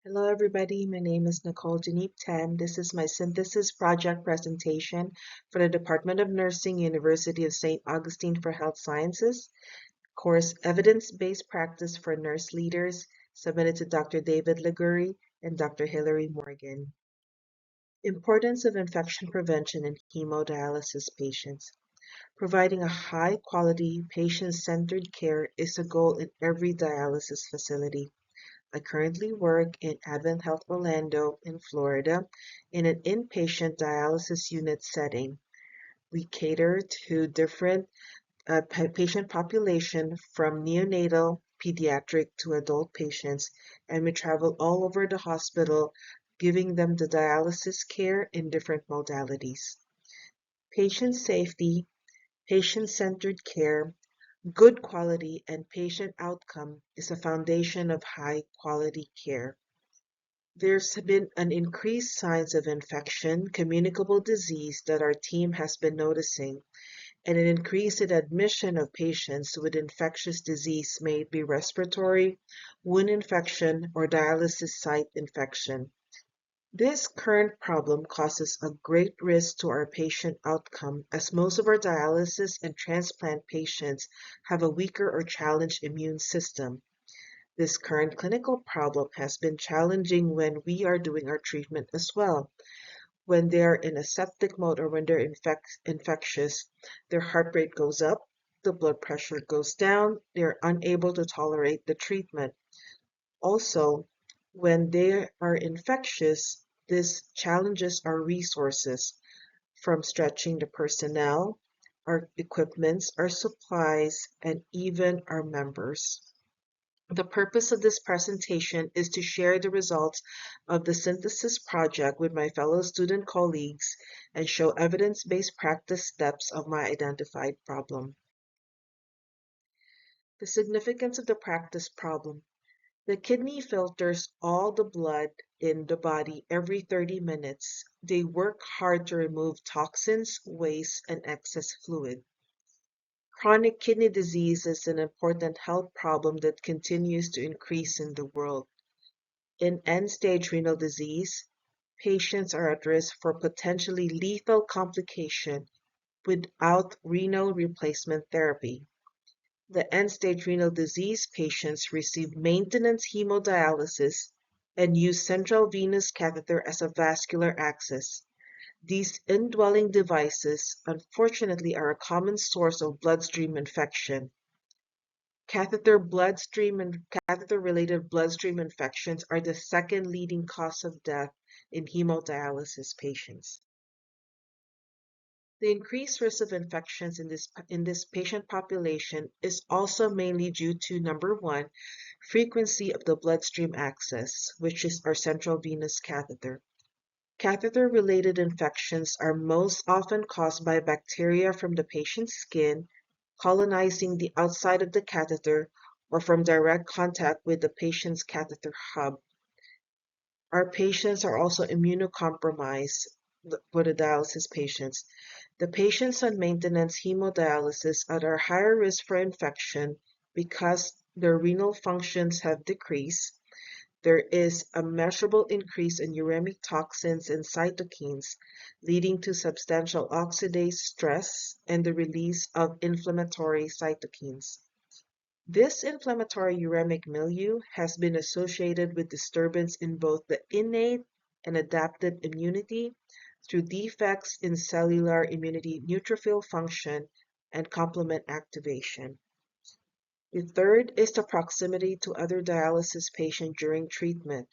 Hello everybody, my name is Nicole Janip Tan. This is my synthesis project presentation for the Department of Nursing, University of St. Augustine for Health Sciences, course Evidence-Based Practice for Nurse Leaders, submitted to Dr. David Liguri and Dr. Hilary Morgan. Importance of infection prevention in hemodialysis patients. Providing a high-quality, patient-centered care is a goal in every dialysis facility. I currently work in Advent Health Orlando in Florida in an inpatient dialysis unit setting. We cater to different patient population from neonatal, pediatric to adult patients, and we travel all over the hospital giving them the dialysis care in different modalities. Patient safety, patient-centered care, good quality, and patient outcome is a foundation of high-quality care. There's been an increased signs of infection, communicable disease that our team has been noticing, and an increase in admission of patients with infectious disease, may it be respiratory, wound infection, or dialysis site infection. This current problem causes a great risk to our patient outcome, as most of our dialysis and transplant patients have a weaker or challenged immune system. This current clinical problem has been challenging when we are doing our treatment as well. When they're in a septic mode or when they're infectious, their heart rate goes up, the blood pressure goes down, they're unable to tolerate the treatment. Also, when they are infectious, this challenges our resources, from stretching the personnel, our equipments, our supplies, and even our members. The purpose of this presentation is to share the results of the synthesis project with my fellow student colleagues and show evidence-based practice steps of my identified problem. The significance of the practice problem. The kidney filters all the blood in the body every 30 minutes. They work hard to remove toxins, waste, and excess fluid. Chronic kidney disease is an important health problem that continues to increase in the world. In end-stage renal disease, patients are at risk for potentially lethal complication without renal replacement therapy. The end-stage renal disease patients receive maintenance hemodialysis and use central venous catheter as a vascular access. These indwelling devices, unfortunately, are a common source of bloodstream infection. Catheter-related bloodstream infections are the second leading cause of death in hemodialysis patients. The increased risk of infections in this patient population is also mainly due to, number one, frequency of the bloodstream access, which is our central venous catheter. Catheter-related infections are most often caused by bacteria from the patient's skin, colonizing the outside of the catheter, or from direct contact with the patient's catheter hub. Our patients are also immunocompromised for the dialysis patients. The patients on maintenance hemodialysis are higher risk for infection because their renal functions have decreased. There is a measurable increase in uremic toxins and cytokines, leading to substantial oxidase stress and the release of inflammatory cytokines. This inflammatory uremic milieu has been associated with disturbance in both the innate and adaptive immunity through defects in cellular immunity neutrophil function and complement activation. The third is the proximity to other dialysis patients during treatment.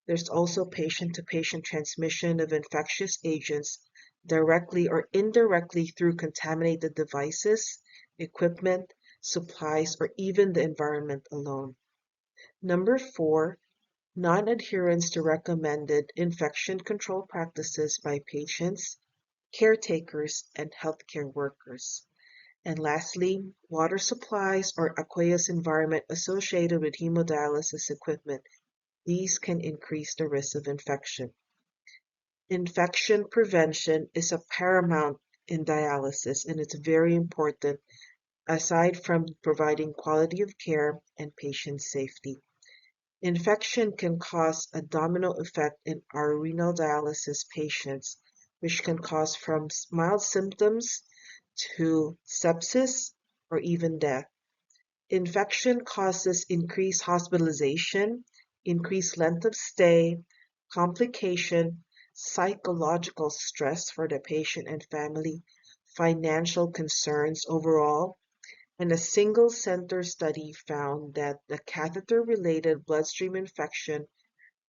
There's also patient-to-patient transmission of infectious agents directly or indirectly through contaminated devices, equipment, supplies, or even the environment alone. Number 4, non-adherence to recommended infection control practices by patients, caretakers, and healthcare workers. And lastly, water supplies or aqueous environment associated with hemodialysis equipment. These can increase the risk of infection. Infection prevention is a paramount in dialysis, and it's very important aside from providing quality of care and patient safety. Infection can cause a domino effect in our renal dialysis patients, which can cause from mild symptoms to sepsis or even death. Infection causes increased hospitalization, increased length of stay, complication, psychological stress for the patient and family, financial concerns overall, and a single center study found that the catheter-related bloodstream infection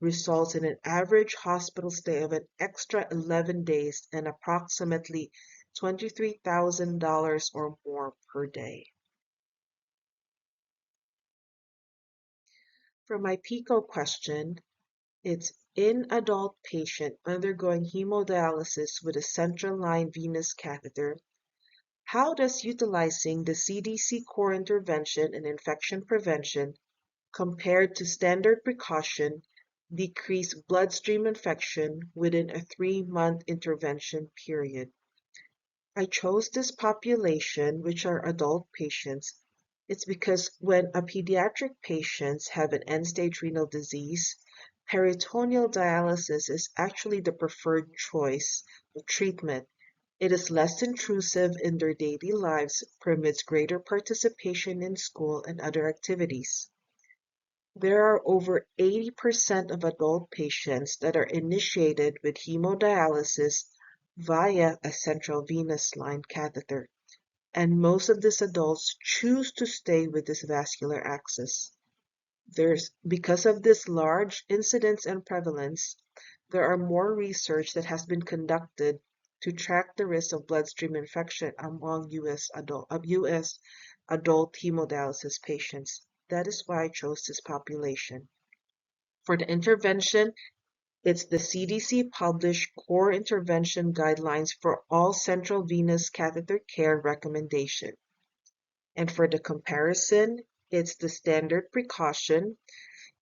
results in an average hospital stay of an extra 11 days and approximately $23,000 or more per day. For my PICO question, it's in adult patient undergoing hemodialysis with a central line venous catheter. How does utilizing the CDC core intervention and infection prevention compared to standard precaution decrease bloodstream infection within a 3-month intervention period? I chose this population, which are adult patients. It's because when a pediatric patients have an end-stage renal disease, peritoneal dialysis is actually the preferred choice of treatment. It is less intrusive in their daily lives, permits greater participation in school and other activities. There are over 80% of adult patients that are initiated with hemodialysis via a central venous line catheter, and most of these adults choose to stay with this vascular access. Because of this large incidence and prevalence, there are more research that has been conducted to track the risk of bloodstream infection among US adult hemodialysis patients. That is why I chose this population. For the intervention, it's the CDC published core intervention guidelines for all central venous catheter care recommendation. And for the comparison, it's the standard precaution,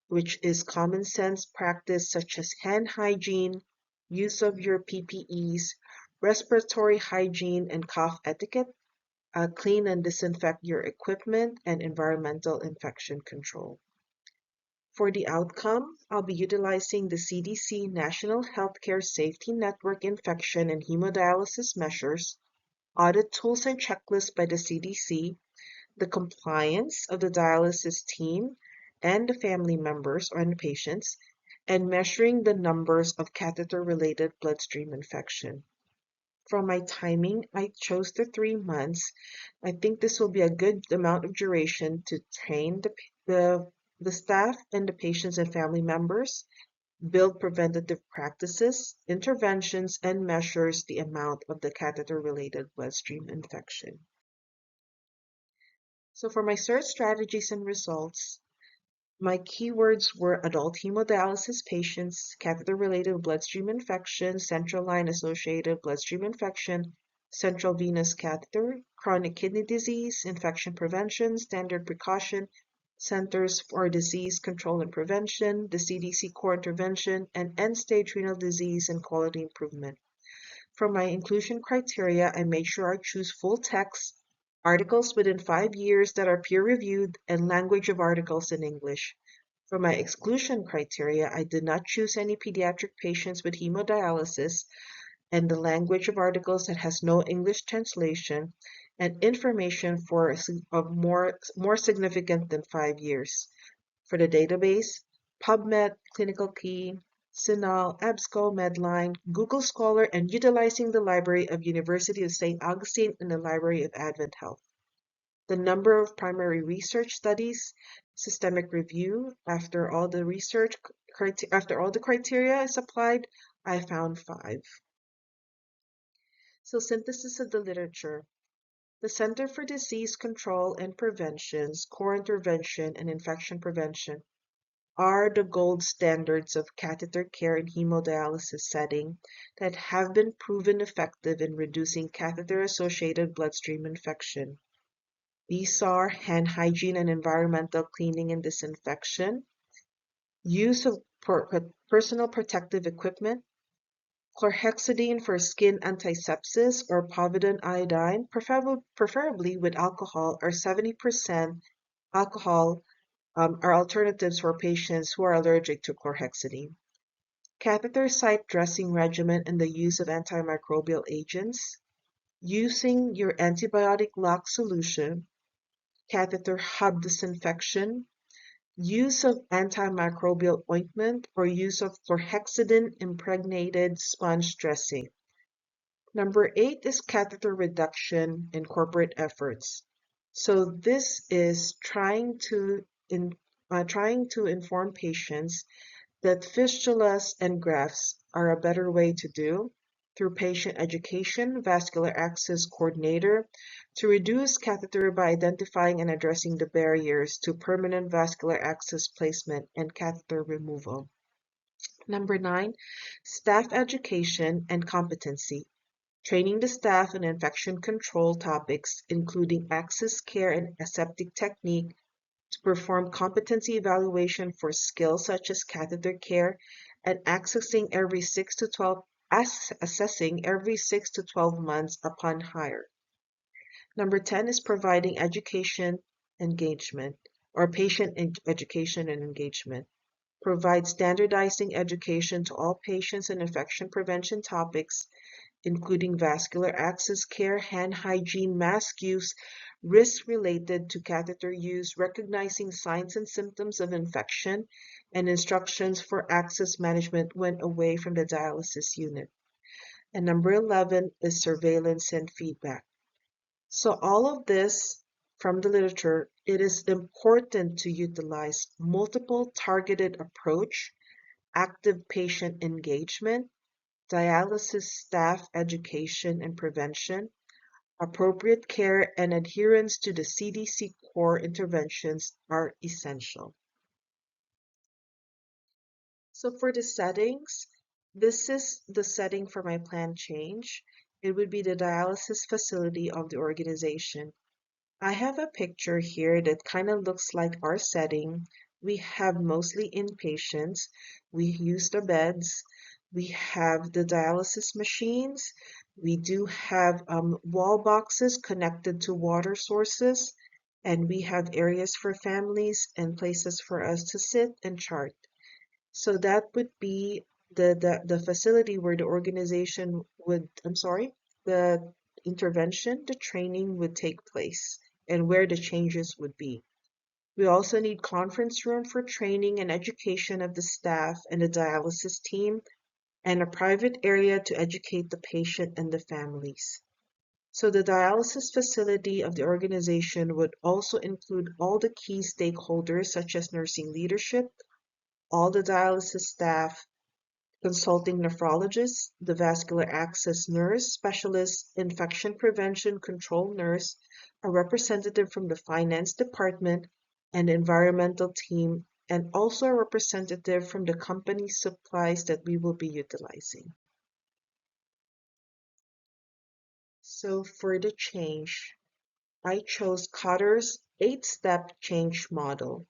which is common sense practice such as hand hygiene, use of your PPEs, respiratory hygiene and cough etiquette, clean and disinfect your equipment, and environmental infection control. For the outcome, I'll be utilizing the CDC National Healthcare Safety Network infection and hemodialysis measures, audit tools and checklists by the CDC, the compliance of the dialysis team and the family members or the patients, and measuring the numbers of catheter-related bloodstream infection. For my timing, I chose the 3 months. I think this will be a good amount of duration to train the staff and the patients and family members, build preventative practices, interventions, and measures the amount of the catheter-related bloodstream infection. So for my search strategies and results, my keywords were adult hemodialysis patients, catheter-related bloodstream infection, central line associated bloodstream infection, central venous catheter, chronic kidney disease, infection prevention, standard precaution, Centers for Disease Control and Prevention, the CDC core intervention, and end-stage renal disease and quality improvement. For my inclusion criteria, I made sure I choose full text, articles within 5 years that are peer-reviewed, and language of articles in English. For my exclusion criteria, I did not choose any pediatric patients with hemodialysis, and the language of articles that has no English translation, and information of more significant than 5 years. For the database, PubMed, Clinical Key, CINAHL, EBSCO, Medline, Google Scholar, and utilizing the Library of University of St. Augustine and the Library of Advent Health. The number of primary research studies, systemic review, after all the criteria is applied, I found 5. So synthesis of the literature. The Center for Disease Control and Prevention's core intervention and infection prevention are the gold standards of catheter care in hemodialysis setting that have been proven effective in reducing catheter-associated bloodstream infection. These are hand hygiene and environmental cleaning and disinfection, use of personal protective equipment, chlorhexidine for skin antisepsis or povidone iodine, preferably with alcohol or 70% alcohol are alternatives for patients who are allergic to chlorhexidine. Catheter site dressing regimen and the use of antimicrobial agents, using your antibiotic lock solution, catheter hub disinfection, use of antimicrobial ointment, or use of chlorhexidine impregnated sponge dressing. Number 8 is catheter reduction in corporate efforts. So this is trying to inform patients that fistulas and grafts are a better way to do through patient education, vascular access coordinator, to reduce catheter by identifying and addressing the barriers to permanent vascular access placement and catheter removal. Number 9, staff education and competency. Training the staff in infection control topics, including access care and aseptic technique, to perform competency evaluation for skills such as catheter care and assessing every 6 to 12 months upon hire. Number 10 is providing education engagement or patient education and engagement. Provide standardizing education to all patients in infection prevention topics, including vascular access care, hand hygiene, mask use, risks related to catheter use, recognizing signs and symptoms of infection, and instructions for access management when away from the dialysis unit. And number 11 is surveillance and feedback. So all of this from the literature, it is important to utilize multiple targeted approach, active patient engagement, dialysis staff education and prevention, appropriate care, and adherence to the CDC core interventions are essential. So for the settings, this is the setting for my plan change. It would be the dialysis facility of the organization. I have a picture here that kind of looks like our setting. We have mostly inpatients. We use the beds. We have the dialysis machines. We do have wall boxes connected to water sources. And we have areas for families and places for us to sit and chart. So that would be the facility where the organization would, the intervention, the training would take place and where the changes would be. We also need conference room for training and education of the staff and the dialysis team, and a private area to educate the patient and the families. So the dialysis facility of the organization would also include all the key stakeholders such as nursing leadership, all the dialysis staff, consulting nephrologist, the vascular access nurse, specialist, infection prevention control nurse, a representative from the finance department and environmental team, and also a representative from the company supplies that we will be utilizing. So for the change, I chose Cotter's 8-step change model.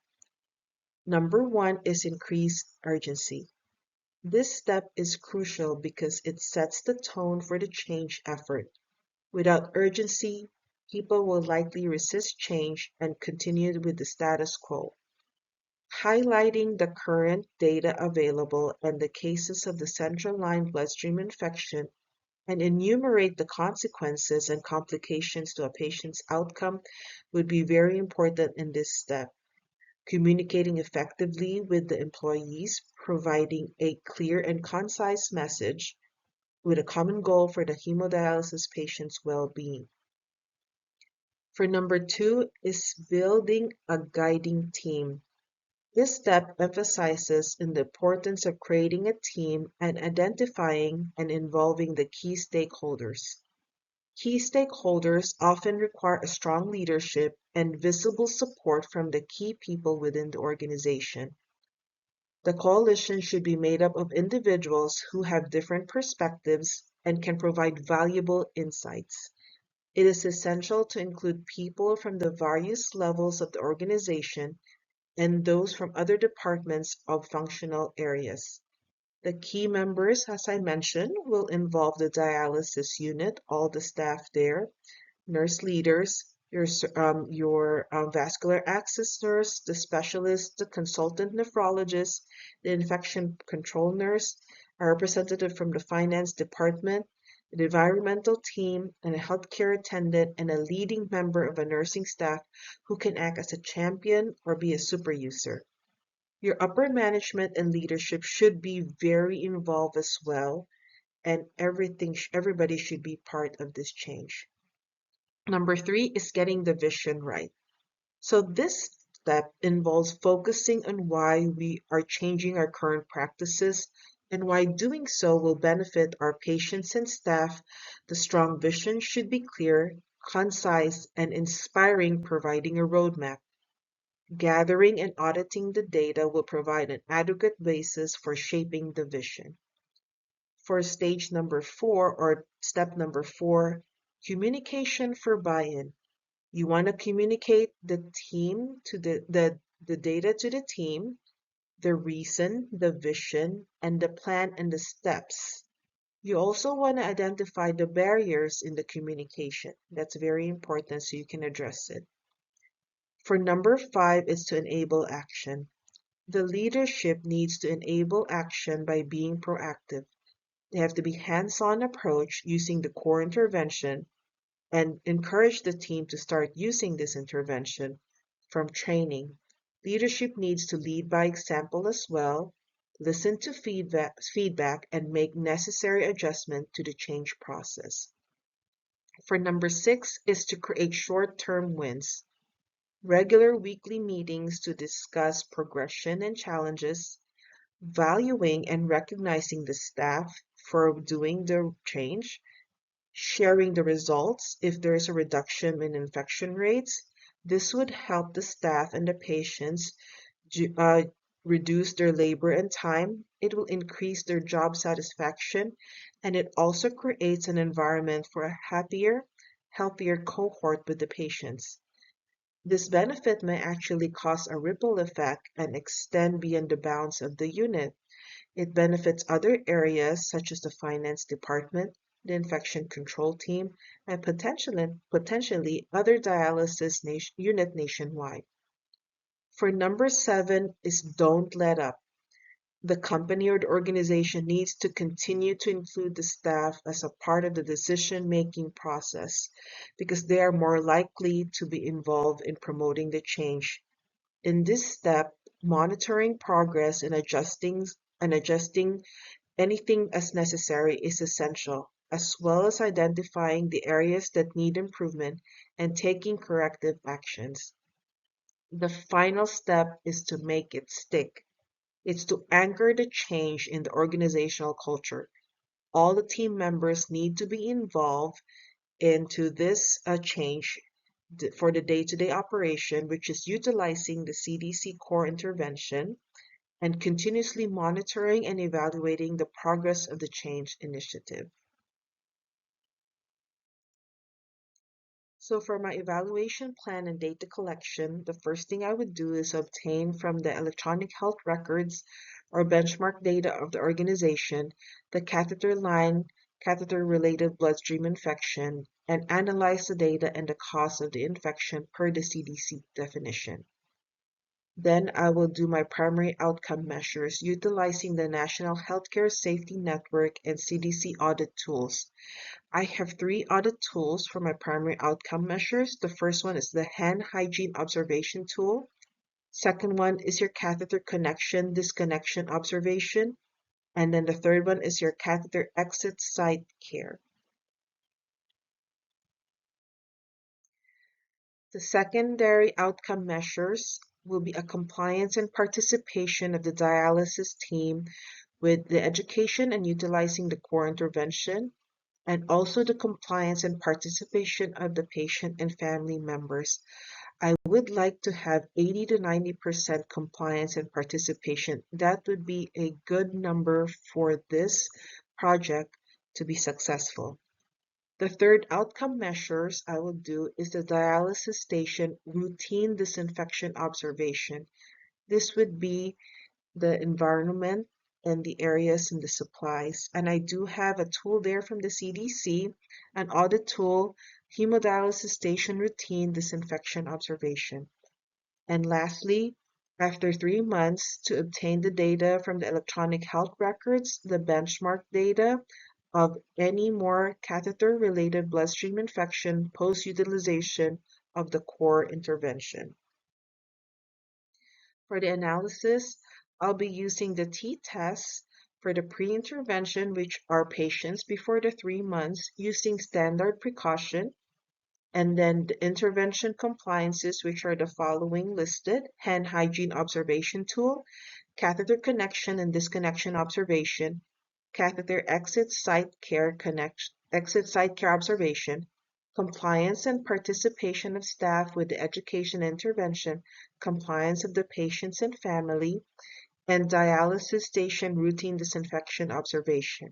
Number 1 is increased urgency. This step is crucial because it sets the tone for the change effort. Without urgency, people will likely resist change and continue with the status quo. Highlighting the current data available and the cases of the central line bloodstream infection and enumerate the consequences and complications to a patient's outcome would be very important in this step. Communicating effectively with the employees, providing a clear and concise message with a common goal for the hemodialysis patient's well-being. For number 2 is building a guiding team. This step emphasizes in the importance of creating a team and identifying and involving the key stakeholders. Key stakeholders often require a strong leadership and visible support from the key people within the organization. The coalition should be made up of individuals who have different perspectives and can provide valuable insights. It is essential to include people from the various levels of the organization and those from other departments of functional areas. The key members, as I mentioned, will involve the dialysis unit, all the staff there, nurse leaders, your vascular access nurse, the specialist, the consultant nephrologist, the infection control nurse, a representative from the finance department, the environmental team, and a healthcare attendant, and a leading member of a nursing staff who can act as a champion or be a super user. Your upper management and leadership should be very involved as well, and everybody should be part of this change. Number 3 is getting the vision right. So this step involves focusing on why we are changing our current practices and why doing so will benefit our patients and staff. The strong vision should be clear, concise, and inspiring, providing a roadmap. Gathering and auditing the data will provide an adequate basis for shaping the vision. For stage number 4 or step number 4, communication for buy-in. You want to communicate the team to the data to the team, the reason, the vision, and the plan and the steps. You also want to identify the barriers in the communication. That's very important so you can address it. For number 5 is to enable action. The leadership needs to enable action by being proactive. They have to be hands-on approach using the core intervention and encourage the team to start using this intervention from training. Leadership needs to lead by example as well, listen to feedback and make necessary adjustment to the change process. For number 6 is to create short-term wins. Regular weekly meetings to discuss progression and challenges, valuing and recognizing the staff for doing the change, sharing the results if there is a reduction in infection rates. This would help the staff and the patients uh, reduce their labor and time. It will increase their job satisfaction, and it also creates an environment for a happier, healthier cohort with the patients. This benefit may actually cause a ripple effect and extend beyond the bounds of the unit. It benefits other areas such as the finance department, the infection control team, and potentially other dialysis unit nationwide. For number 7 is don't let up. The company or the organization needs to continue to include the staff as a part of the decision-making process because they are more likely to be involved in promoting the change. In this step, monitoring progress and adjusting anything as necessary is essential, as well as identifying the areas that need improvement and taking corrective actions. The final step is to make it stick. It's to anchor the change in the organizational culture. All the team members need to be involved into this change for the day-to-day operation, which is utilizing the CDC core intervention and continuously monitoring and evaluating the progress of the change initiative. So for my evaluation plan and data collection, the first thing I would do is obtain from the electronic health records or benchmark data of the organization the catheter line, catheter-related bloodstream infection, and analyze the data and the cause of the infection per the CDC definition. Then I will do my primary outcome measures utilizing the National Healthcare Safety Network and CDC audit tools. I have 3 audit tools for my primary outcome measures. The first one is the hand hygiene observation tool. Second one is your catheter connection disconnection observation. And then the third one is your catheter exit site care. The secondary outcome measures will be a compliance and participation of the dialysis team with the education and utilizing the core intervention, and also the compliance and participation of the patient and family members. I would like to have 80 to 90% compliance and participation. That would be a good number for this project to be successful. The third outcome measures I will do is the dialysis station routine disinfection observation. This would be the environment, and the areas and the supplies. And I do have a tool there from the CDC, an audit tool, hemodialysis station routine, disinfection observation. And lastly, after 3 months, to obtain the data from the electronic health records, the benchmark data of any more catheter-related bloodstream infection post-utilization of the core intervention. For the analysis, I'll be using the t-tests for the pre-intervention, which are patients before the 3 months using standard precaution, and then the intervention compliances, which are the following listed: hand hygiene observation tool, catheter connection and disconnection observation, catheter exit site care observation, compliance and participation of staff with the education intervention, compliance of the patients and family, and dialysis station routine disinfection observation,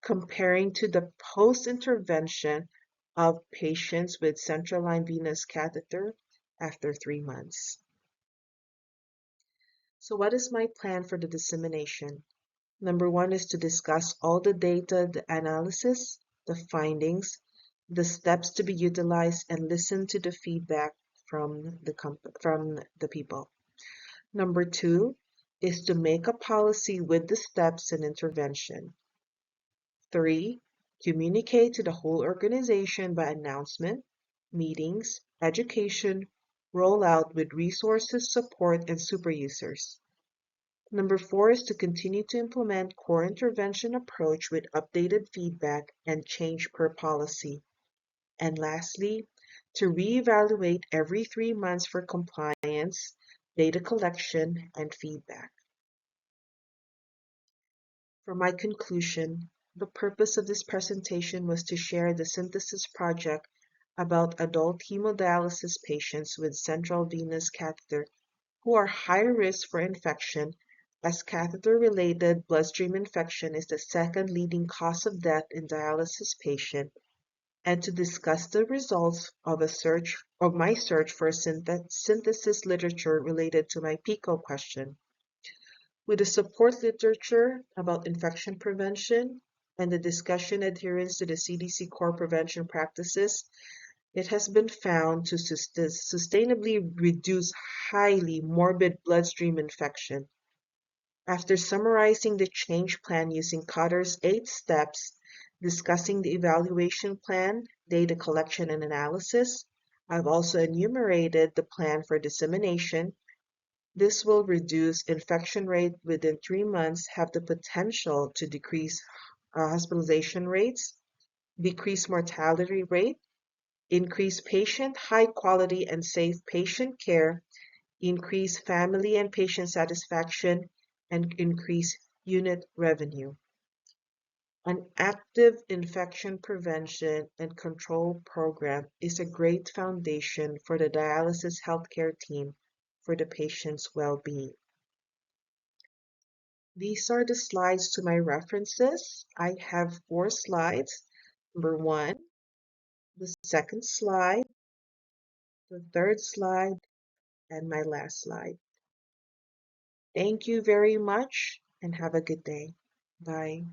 comparing to the post-intervention of patients with central line venous catheter after 3 months. So what is my plan for the dissemination? Number one is to discuss all the data, the analysis, the findings, the steps to be utilized, and listen to the feedback from the people. Number two is to make a policy with the steps and intervention. 3, communicate to the whole organization by announcement, meetings, education, rollout with resources, support, and super users. Number 4 is to continue to implement core intervention approach with updated feedback and change per policy. And lastly, to reevaluate every 3 months for compliance, data collection, and feedback. For my conclusion, the purpose of this presentation was to share the synthesis project about adult hemodialysis patients with central venous catheter who are high risk for infection, as catheter-related bloodstream infection is the second leading cause of death in dialysis patients, and to discuss the results of my search for synthesis literature related to my PICO question. With the support literature about infection prevention and the discussion adherence to the CDC core prevention practices, it has been found to sustainably reduce highly morbid bloodstream infection. After summarizing the change plan using Cotter's 8 steps, discussing the evaluation plan, data collection and analysis, I've also enumerated the plan for dissemination. This will reduce infection rate within 3 months, have the potential to decrease hospitalization rates, decrease mortality rate, increase patient high quality and safe patient care, increase family and patient satisfaction, and increase unit revenue. An active infection prevention and control program is a great foundation for the dialysis healthcare team for the patient's well-being. These are the slides to my references. I have 4 slides. Number 1, the second slide, the third slide, and my last slide. Thank you very much and have a good day. Bye.